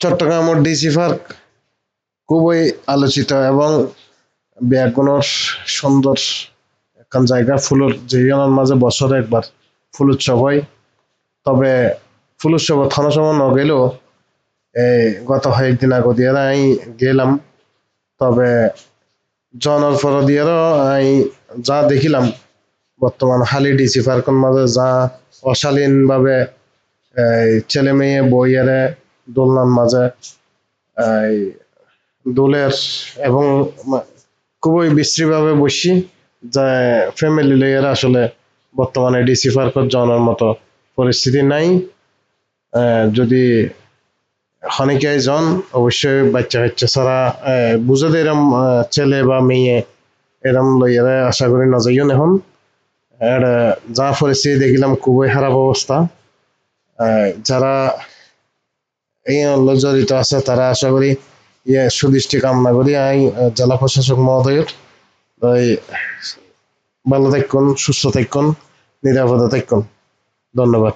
চট্টগ্রামের DC park খুবই আলোচিত এবং ব্যাকরণের সুন্দর একখান জায়গা ফুলের যেগুলোর মাঝে বছরে একবার ফুল উৎসব হয়। তবে ফুল উৎসব থানা সময় ন গেলেও এই গত কয়েকদিন আগে দিয়ে আমি গেলাম। তবে জনের পর দিয়েও আমি যা দেখিলাম বর্তমান হালি ডিসি পার্কের মাঝে যা অশালীন ভাবে ছেলে মেয়ে বইয়েরে দোলনার মাঝে এই দোলের এবং খুবই বিশ্রীভাবে বসি যে ফ্যামিলি লইয়ের আসলে বর্তমানে ডিসি পার্কের যাওয়ার মতো পরিস্থিতি নাই। যদি ক্ষণিকায় যান অবশ্যই বাচ্চা কাচ্চা ছাড়া বুঝে এরম ছেলে বা মেয়ে এরম লইয়ারে আশা করি না যাইও এখন। আর যা পরিস্থিতি দেখিলাম খুবই খারাপ অবস্থা। যারা এই জড়িত আছে তারা আশা করি সুদৃষ্টি কামনা করি আমি জেলা প্রশাসক মহোদয়ের ওই ভালো থাকুন, সুস্থ থাকুন, নিরাপদে থাকুন। ধন্যবাদ।